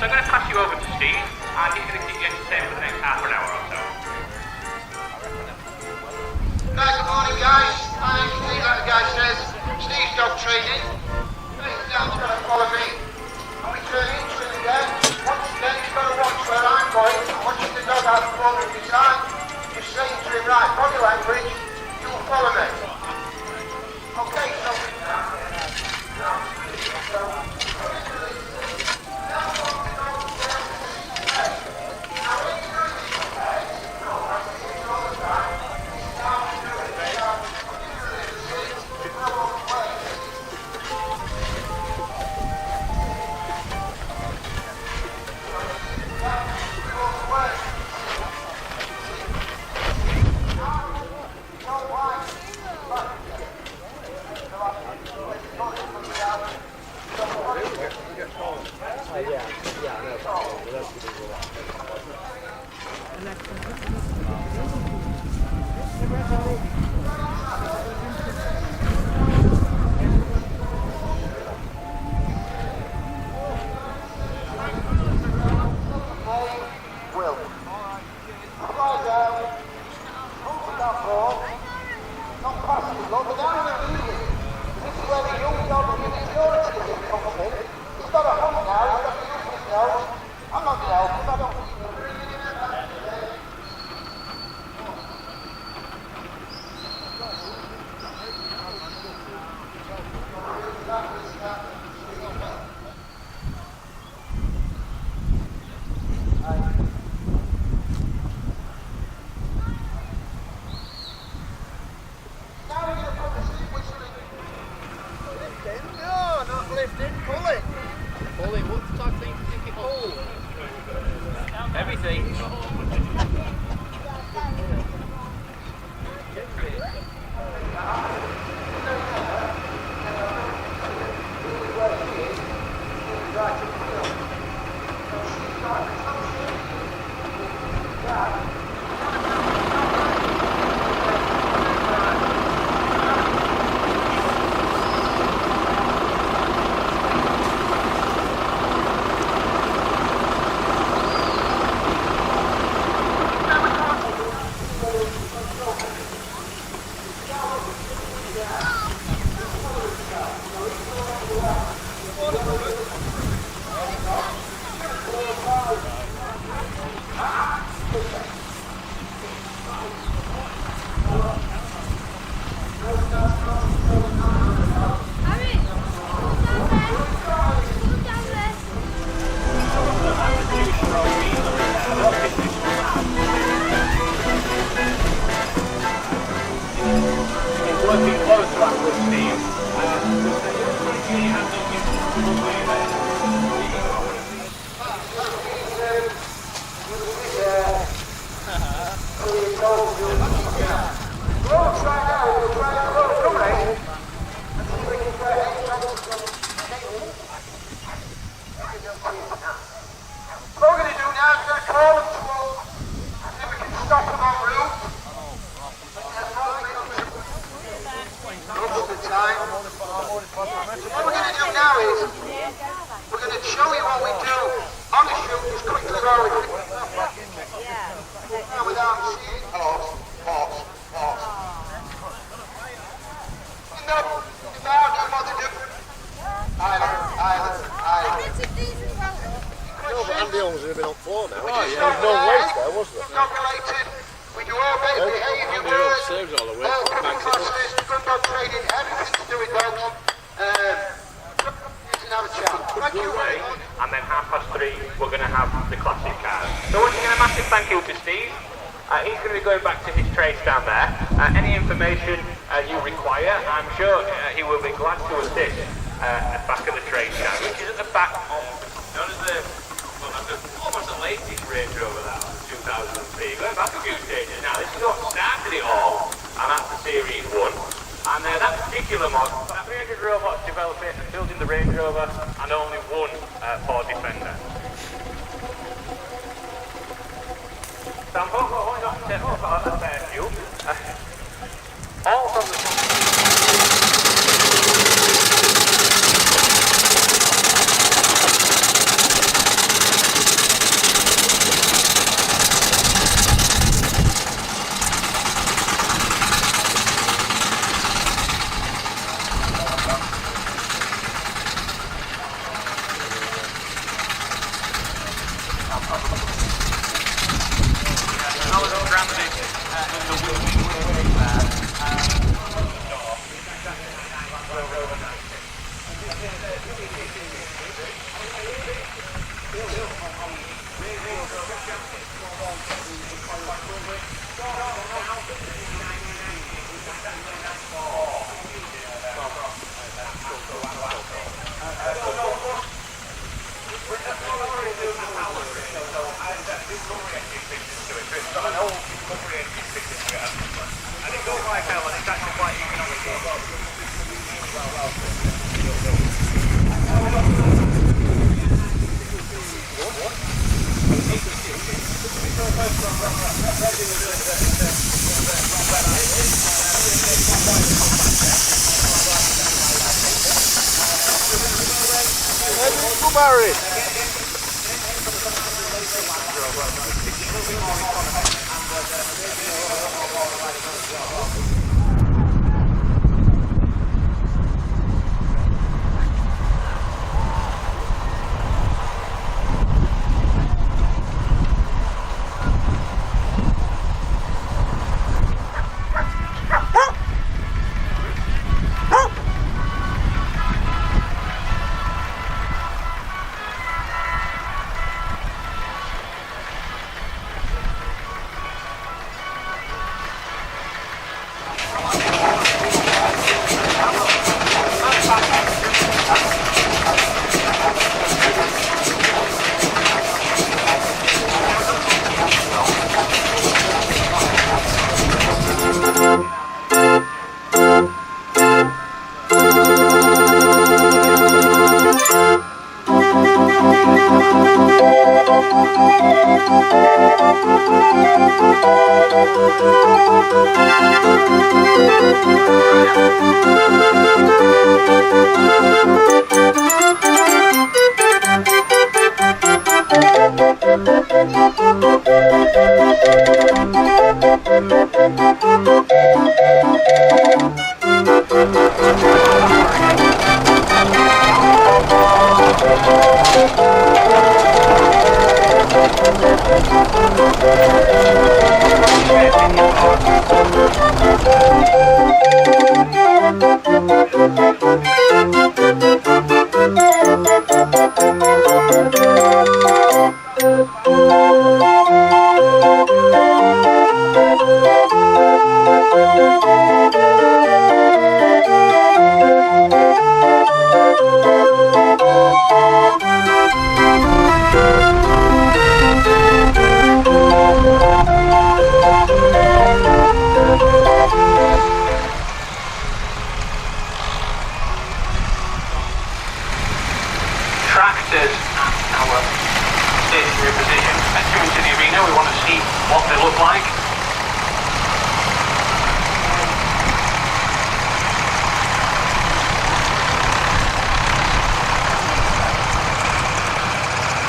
So I'm going to pass you over to Steve, and he's going to keep you entertained for the next half an hour or so. Right, good morning guys. My name's Steve, like the guy says. Steve's dog training. Listen down, he's got to follow me. And we turn into him again. Once again, he's got to watch where I'm going. And watching the dog out the corner of his eye. Just saying to him, right, body language, you'll follow me. Okay, so...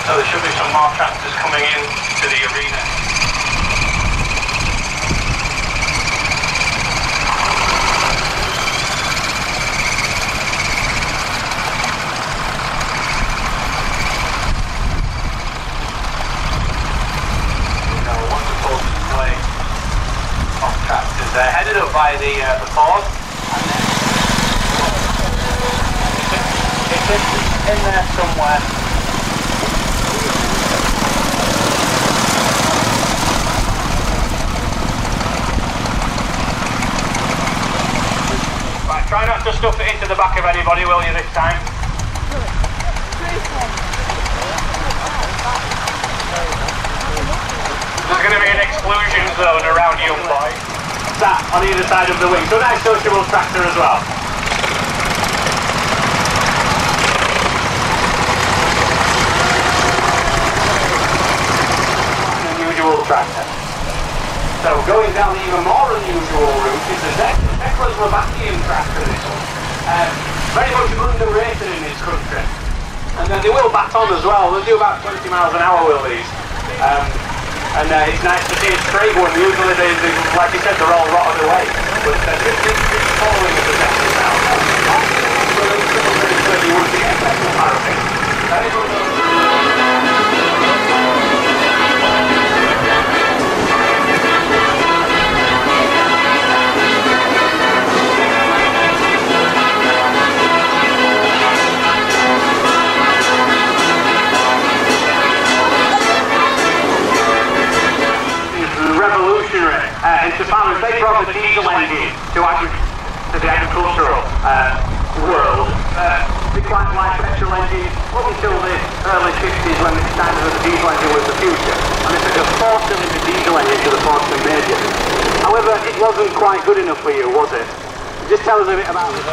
So there should be some more tractors coming in to the arena. Wonderful display of tractors. They're headed up by the Ford. It's in there somewhere. Right, try not to stuff it into the back of anybody, will you, this time? There's going to be an exclusion zone around young boys. Sat on either side of the wing. So nice sociable tractor as well. Unusual tractor. So going down the even more unusual route is the Czechoslovakian tractor, this one. Very much underrated in this country. And they will bat on as well. They'll do about 20 miles an hour, will these. And it's nice to see a straight one. Usually, they, like you said, they're all rotted away. But just following the Czechs now. So you wouldn't be expecting a parapet. Very good. agricultural world, they quite like petrol engines up until the early 50s when they decided that the diesel engine was the future. And they took a 4-cylinder diesel engine to the Fortune Major. However, it wasn't quite good enough for you, was it? Just tell us a bit about it.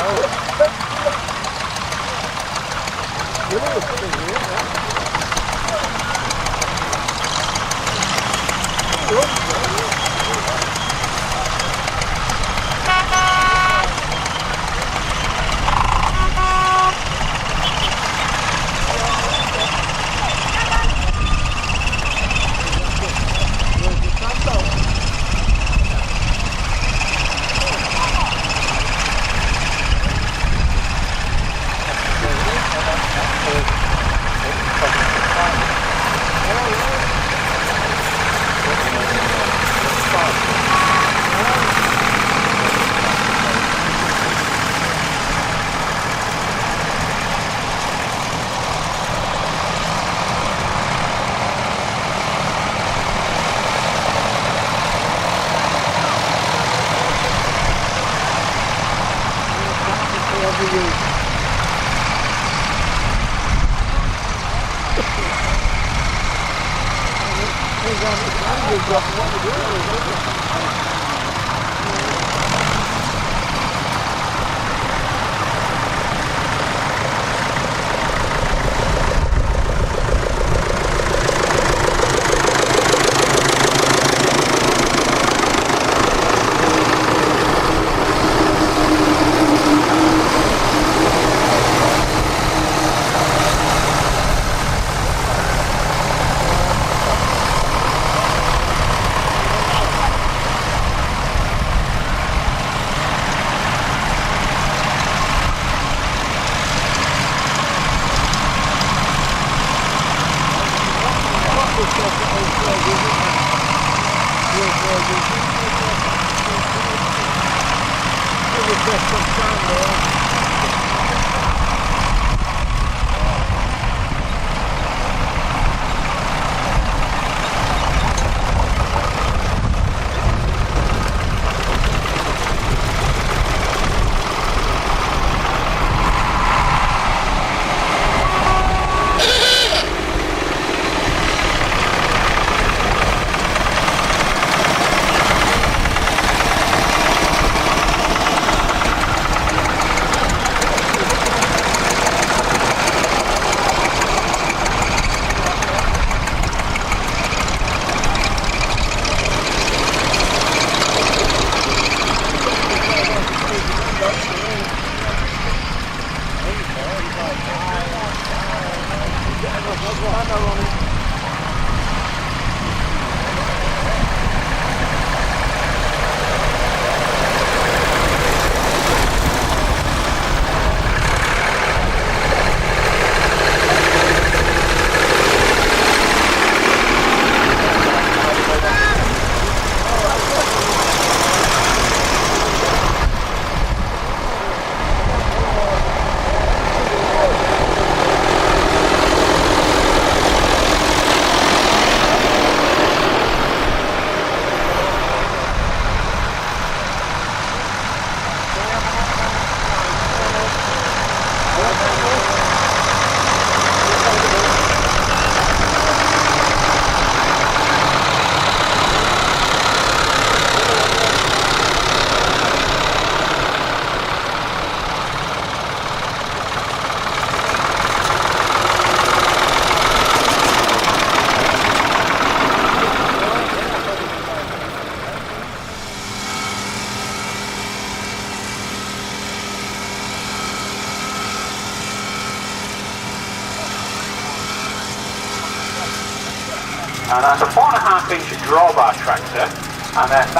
And that's a 4.5-inch drawbar tractor, and that's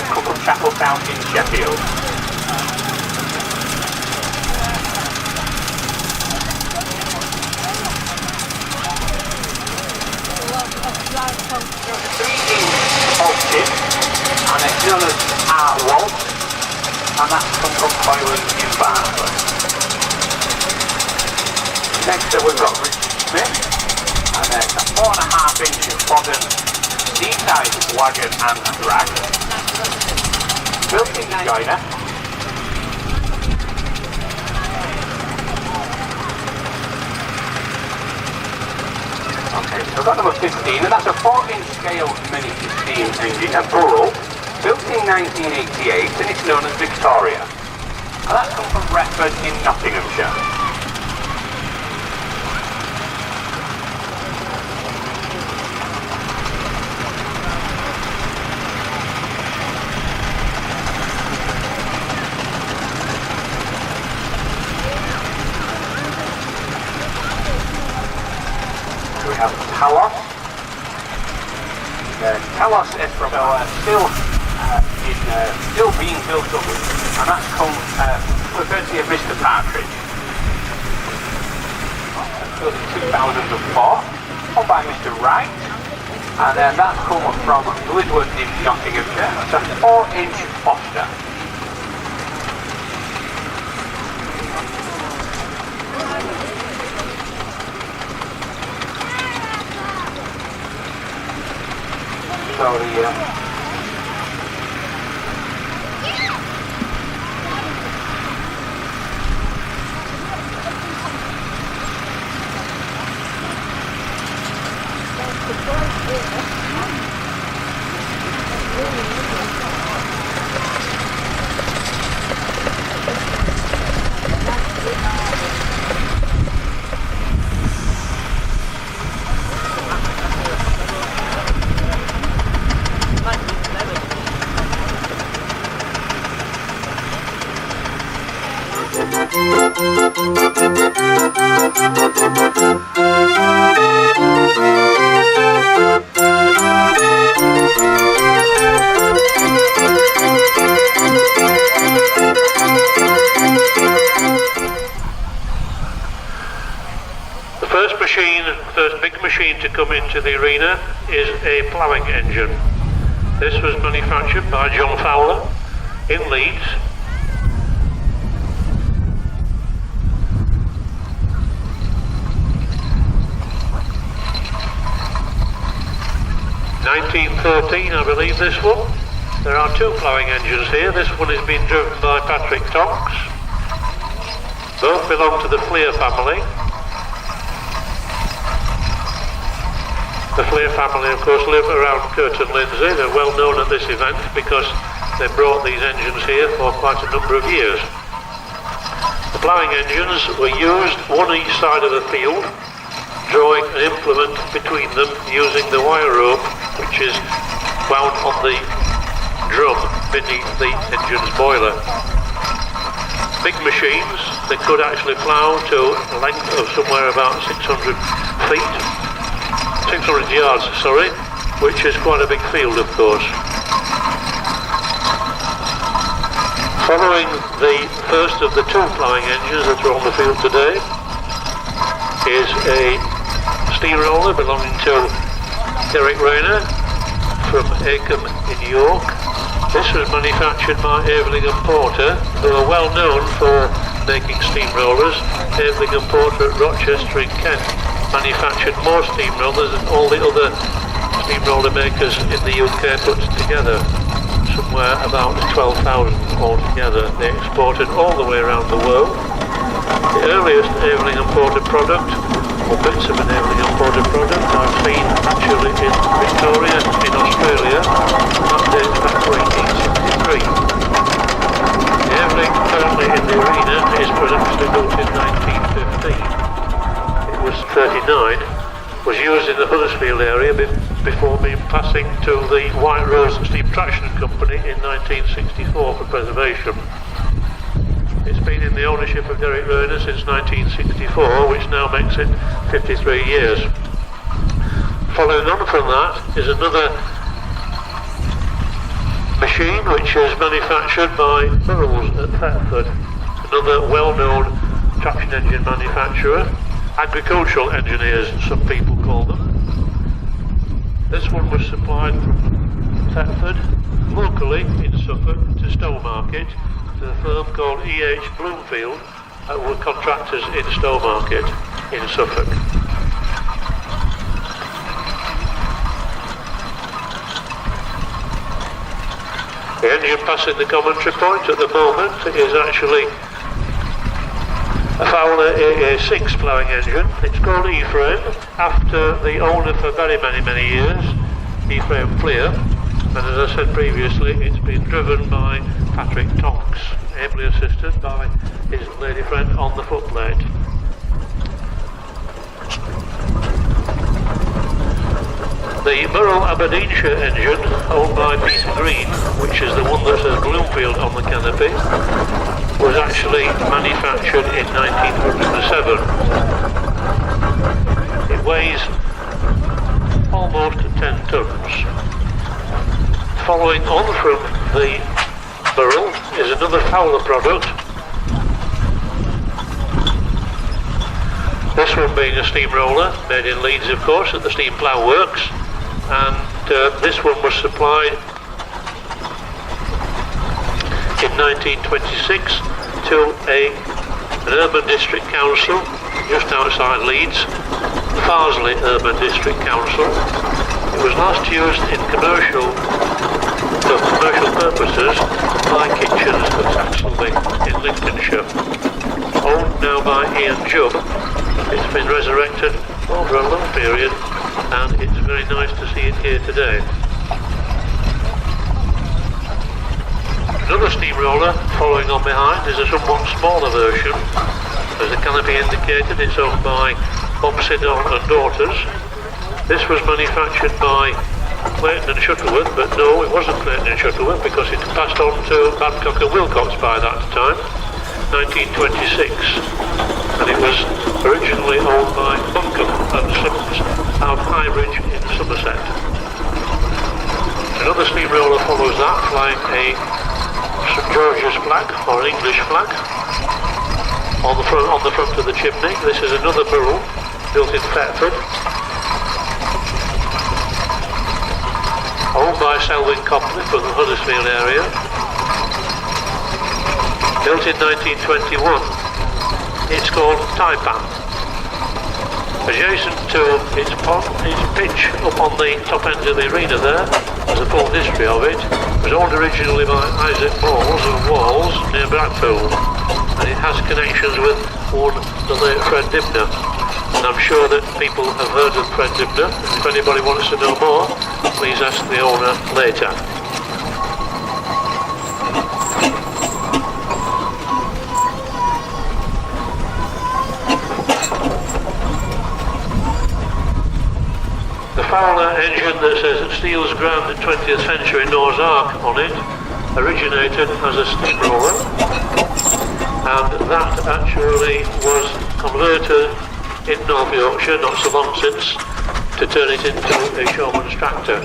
Cuckle Chapel Town in Sheffield. There's a 3-inch bolted, and it's known as R1, and that's from Coiling in Barnsley. Next we've got Richard Smith. And there's a 4.5-inch modern D-type wagon and drag. Built in China. We've got number 15, and that's a 4-inch scale mini steam engine, a Burrell, built in 1988, and it's known as Victoria. And that's come from Retford in Nottinghamshire. We have Talos. Talos is from still being built up, and that's come courtesy of Mr. Partridge. Built in 2004, owned by Mr. Wright, and then that's come from Lidwood in Nottinghamshire. It's a 4-inch Foster. So first big machine to come into the arena is a ploughing engine. This was manufactured by John Fowler in Leeds. (1913), I believe this one. There are two ploughing engines here. This one is being driven by Patrick Tonks. Both belong to the Fleer family. The Fleer family, of course, live around Curtin Lindsey. They're well known at this event because they brought these engines here for quite a number of years. The ploughing engines were used one each side of the field, drawing an implement between them using the wire rope which is wound on the drum beneath the engine's boiler. Big machines, they could actually plough to a length of somewhere about 600 yards, which is quite a big field, of course. Following the first of the two ploughing engines that are on the field today is a steamroller belonging to Derek Rayner from Acomb in York. This was manufactured by Aveling and Porter, who are well known for making steamrollers. Aveling and Porter at Rochester in Kent manufactured more steamrollers than all the other steamroller makers in the UK put together. Somewhere about 12,000 altogether. They exported all the way around the world. The earliest Aveling and Porter product, or bits of an Aveling and Porter product, I've seen actually in Victoria in Australia. That dates back to 1863. The Aveling currently in the arena is actually built in 1915. Was 39, was used in the Huddersfield area before being passing to the White Rose Steam Traction Company in 1964 for preservation. It's been in the ownership of Derek Rayner since 1964, which now makes it 53 years. Following on from that is another machine which is manufactured by Burrells at Thetford, another well-known traction engine manufacturer. Agricultural engineers, some people call them. This one was supplied from Thetford, locally in Suffolk, to Stowmarket, to a firm called E.H. Bloomfield, that were contractors in Stowmarket in Suffolk. The engine passing the commentary point at the moment is actually a Fowler AA6 ploughing engine. It's called E-frame after the owner for very many years, E-frame Clear, and as I said previously, it's been driven by Patrick Tonks, ably assisted by his lady friend on the footplate. The Burrell Aberdeenshire engine, owned by Peter Green, which is the one that says Bloomfield on the canopy, was actually manufactured in 1907. It weighs almost 10 tons. Following on from the Burrell is another Fowler product. This one being a steamroller, made in Leeds of course, at the Steam Plough Works, and this one was supplied in 1926 to an urban district council just outside Leeds, Farsley Urban District Council. It was last used in commercial purposes by Kitchens at Saxelby in Lincolnshire. Owned now by Ian Jubb, it's been resurrected over a long period and it's very nice to see it here today. Another steamroller following on behind is a somewhat smaller version. As the canopy indicated, it's owned by Bob Siddon and Daughters. This was manufactured by Clayton and Shuttleworth, but no, it wasn't Clayton and Shuttleworth because it passed on to Babcock and Wilcox by that time, 1926. And it was originally owned by Buncombe and Sons out of Highbridge in Somerset. Another steamroller follows that, flying a St George's flag, or an English flag, on the front of the chimney. This is another Burrell, built in Thetford, owned by Selwyn Copley from the Huddersfield area. Built in 1921, it's called Taipan. Adjacent to its pitch up on the top end of the arena there, there's a full history of it. It was owned originally by Isaac Balls of Walls near Bradfield, and it has connections with one, the late Fred Dibner. And I'm sure that people have heard of Fred Dibner. If anybody wants to know more, please ask the owner later. The Fowler engine that says Steel's Grand 20th Century Noah's Ark on it originated as a steamroller, and that actually was converted in North Yorkshire not so long since to turn it into a Showman's tractor.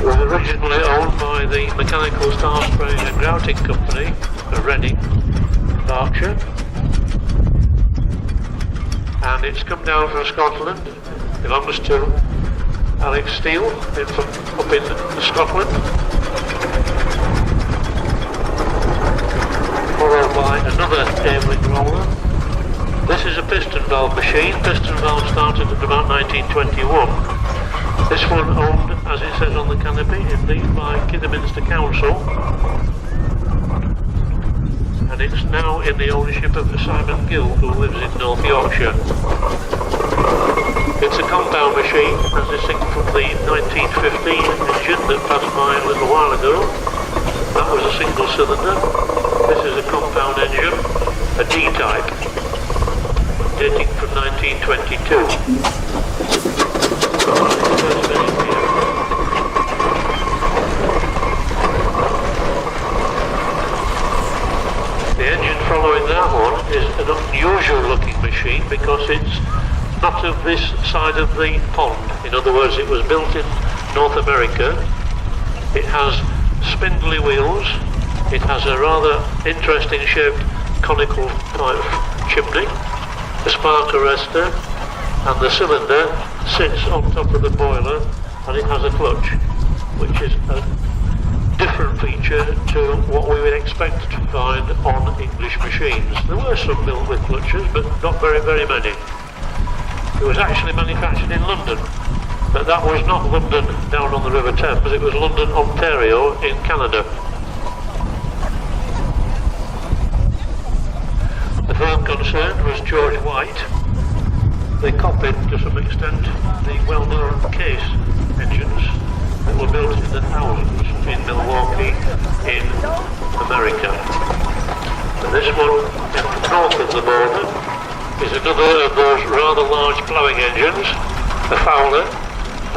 It was originally owned by the Mechanical Star Spraying and Grouting Company of Reading, Berkshire, and it's come down from Scotland. It belongs to Alex Steele up in Scotland, followed by another Airwick roller. This is a piston valve machine. Piston valve started at about 1921. This one owned, as it says on the canopy, indeed by Kidderminster Council, and it's now in the ownership of Simon Gill, who lives in North Yorkshire. It's a compound machine, as is seen from the 1915 engine that passed by a little while ago. That was a single cylinder. This is a compound engine, a D-type, dating from 1922. The engine following that one is an unusual looking machine because it's not of this side of the pond. In other words, it was built in North America. It has spindly wheels. It has a rather interesting shaped conical type chimney, a spark arrestor, and the cylinder sits on top of the boiler, and it has a clutch, which is a different feature to what we would expect to find on English machines. There were some built with clutches, but not very many. It was actually manufactured in London, but that was not London down on the River Thames, it was London, Ontario in Canada. concerned was George White. They copied, to some extent, the well-known Case engines that were built in the thousands in Milwaukee, in America. And this one, north of the border, is another of those rather large ploughing engines, a Fowler.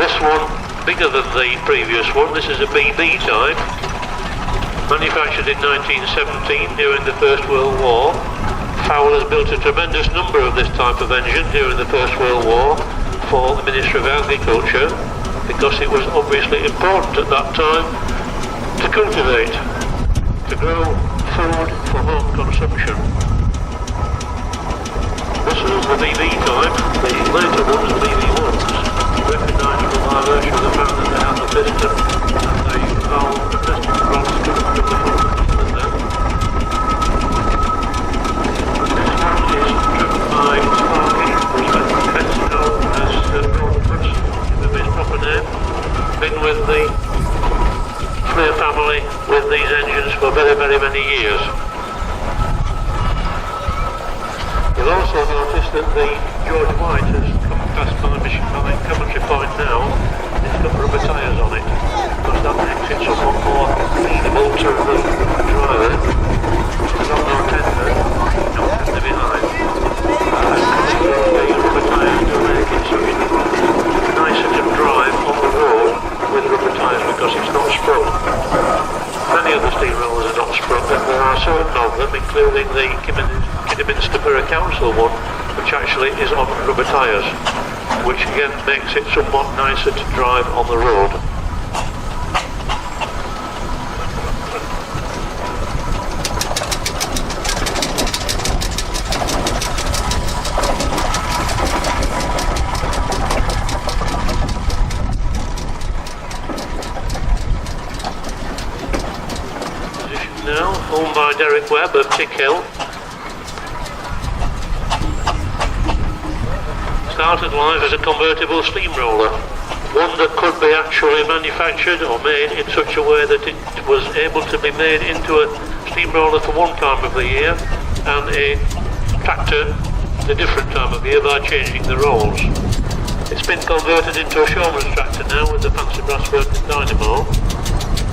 This one bigger than the previous one. This is a BB type, manufactured in 1917 during the First World War. Fowler's built a tremendous number of this type of engine during the First World War for the Ministry of Agriculture, because it was obviously important at that time to cultivate, to grow food for home consumption. This is the BB type. The later ones, the BB1s, recognisable by virtue of the fact that they have the piston and the valve, the piston rods coming from the front of the cylinder. This one is driven by Sparky, who's best known as Gordon Hudson, with his proper name. Been with the Fleer family with these engines for very, very many years. You'll also notice that the George White has come past my commentary point now. It's got rubber tyres on it, because that makes it somewhat more readable to the driver. It's got no tender, no tender behind. The rubber tyres do make it so it's nicer to drive on the road with rubber tyres, because it's not sprung. Many of the steamrollers are not sprung, and there are certain of them, including the Kidderminster Borough Council one, which actually is on rubber tyres, which again makes it somewhat nicer to drive on the road. Position now, owned by Derek Webb of Tick Hill. Started life as a convertible steamroller, one that could be actually manufactured or made in such a way that it was able to be made into a steamroller for one time of the year and a tractor a different time of year by changing the rolls. It's been converted into a Showman's tractor now with the fancy brasswork and dynamo,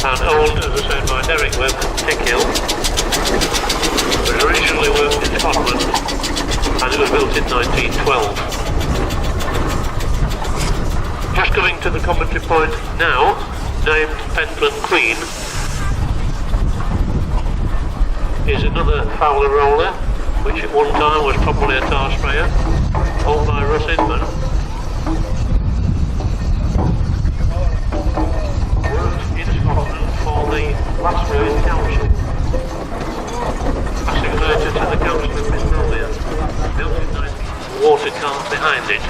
and owned, as I said, by Derek Webb from Tick Hill. It was originally worked in Scotland and it was built in 1912. Just coming to the commentary point now, named Pentland Queen, is another Fowler roller, which at one time was probably a tar sprayer, owned by Russ Inman. Worked in Scotland for the Glasgow Council, passing later to the Council of Mistrovia, built in 19 water cart behind it.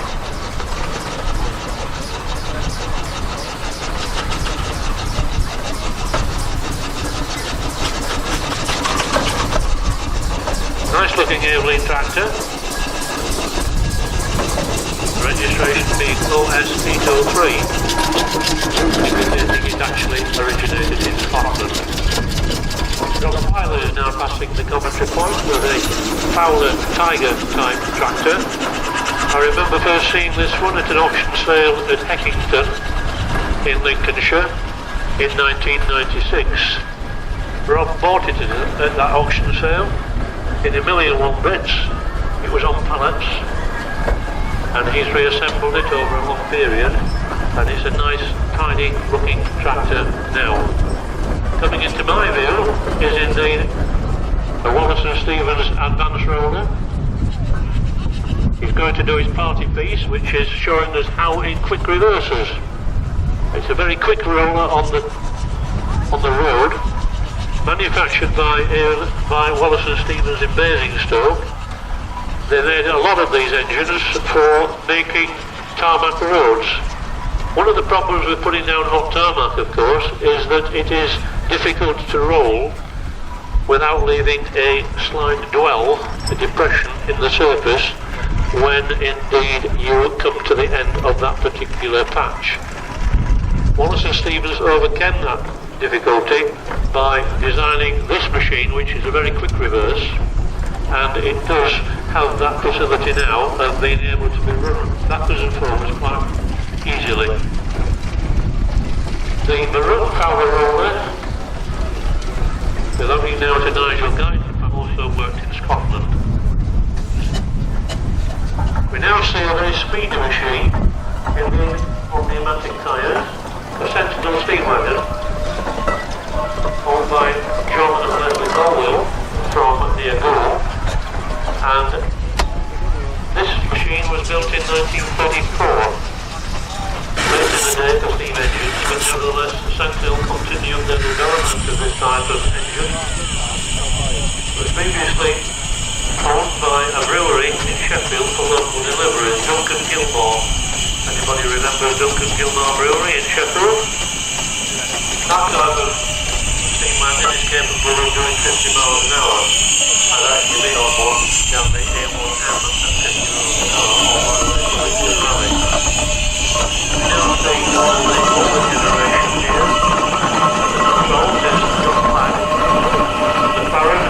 Nice looking Evelyn tractor. Registration being OS803. Indicating it actually originated in Scotland. John Tyler is now passing the commentary point with a Fowler Tiger type tractor. I remember first seeing this one at an auction sale at Heckington in Lincolnshire in 1996. Rob bought it at that auction sale in 1,000,001 bits. It was on pallets, and he's reassembled it over a long period, and it's a nice, tidy looking tractor now. Coming into my view is indeed a Wallace & Stevens advance roller. He's going to do his party piece, which is showing us how it quick reverses. It's a very quick roller on the road, manufactured by Wallace & Stevens in Basingstoke. They made a lot of these engines for making tarmac roads. One of the problems with putting down hot tarmac, of course, is that it is difficult to roll without leaving a slight dwell, a depression in the surface, when indeed you come to the end of that particular patch. Wallace & Stevens overcame that difficulty by designing this machine, which is a very quick reverse, and it does have that facility now of being able to be run backwards and forwards quite easily. The maroon power roller, belonging now to Nigel Guyton, who also worked in Scotland. We now see a very speedy machine on pneumatic tyres, a Sentinel steam wagon, owned by John and Leslie Colwell from near Goole, and this machine was built in 1934. Late in the day for steam engines, but nevertheless Sentinel continued their development of this type of engine. It was previously owned by a brewery in Sheffield for local deliveries, Duncan Gilmore. Anybody remember Duncan Gilmore Brewery in Sheffield? That type of steam wagon is capable of doing 50 miles an hour. I've actually been on one down the A1M at 50 miles an hour on one of the rally. We now see one of the older generations here. The oldest John Flag, the Farron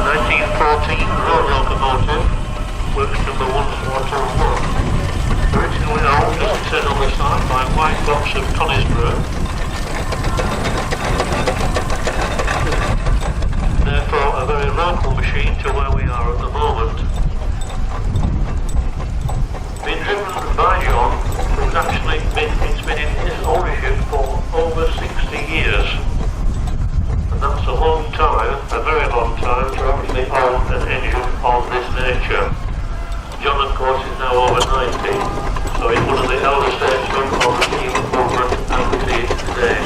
1914 road locomotive, works number 1421. Originally owned, as it said on the side, by White Box of Conisbrough. Therefore a very local machine to where we are at the moment. Being driven by John, it's been in his ownership for over 60 years. And that's a long time, a very long time, to actually own an engine of this nature. John, of course, is now over 90, so he's one of the elder statesmen of the team movement as we see it today.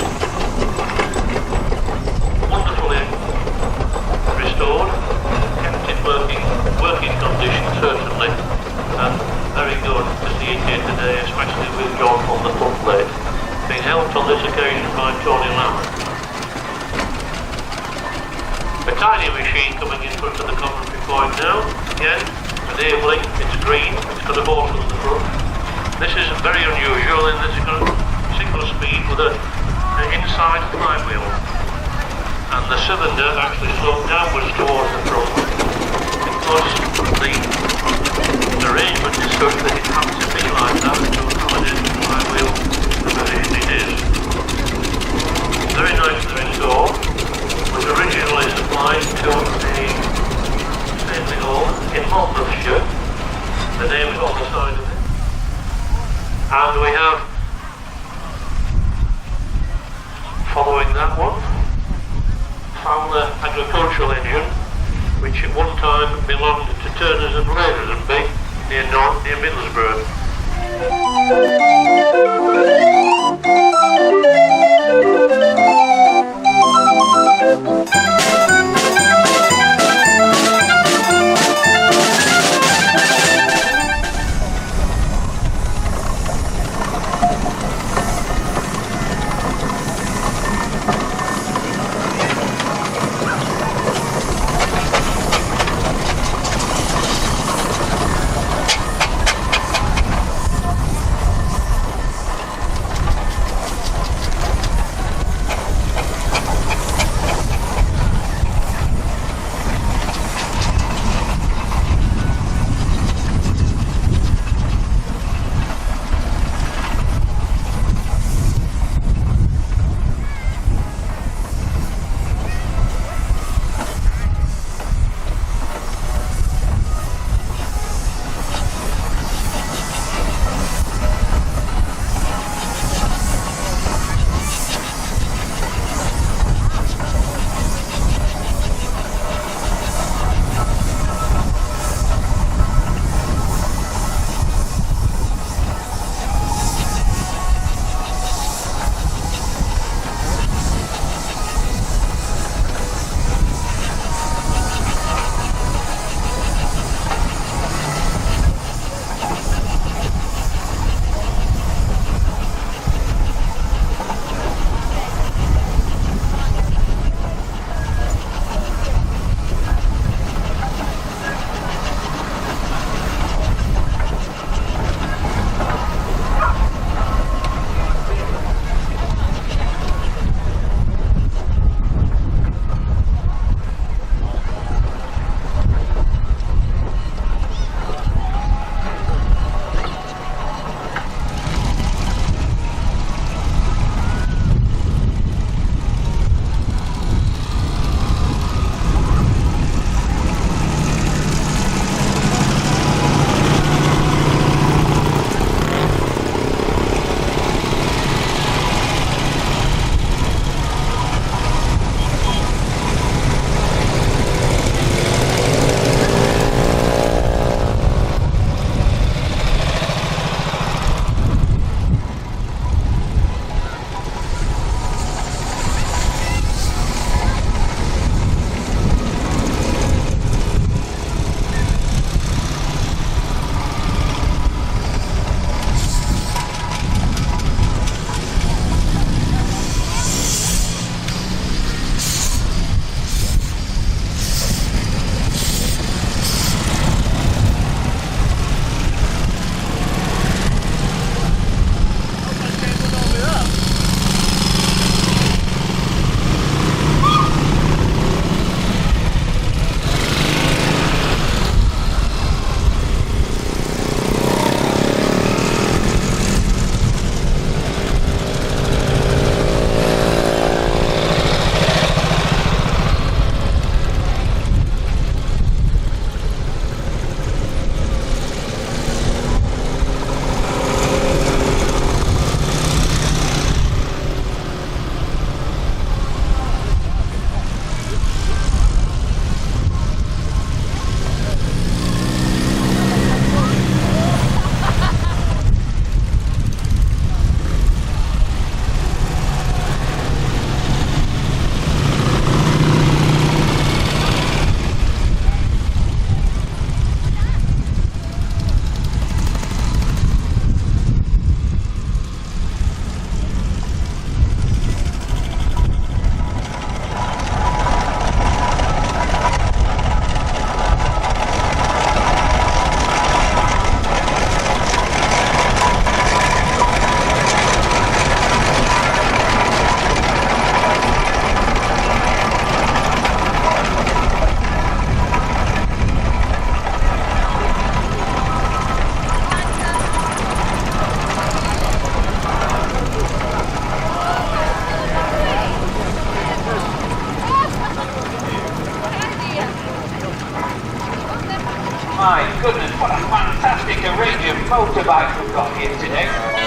Wonderfully restored, kept in working condition certainly, and very good to see it here today, especially with John on the footplate, being helped on this occasion by Tony Lamb. A tiny machine coming in front of the Coventry point now, again, enabling, it's green, it's got a horse on the front. This is very unusual in that it's got a single speed with an inside flywheel, and the cylinder actually sloped downwards towards the front because the arrangement is such that it has to be like that to accommodate the flywheel position it is. Very nicely restored. Was originally supplied to a sailing hall in Monmouthshire. The name is on the side of it. And we have, following that one, Fowler agricultural engine, which at one time belonged to Turners and Laderdenby near Middlesbrough. My goodness, what a fantastic array of motorbikes we've got here today.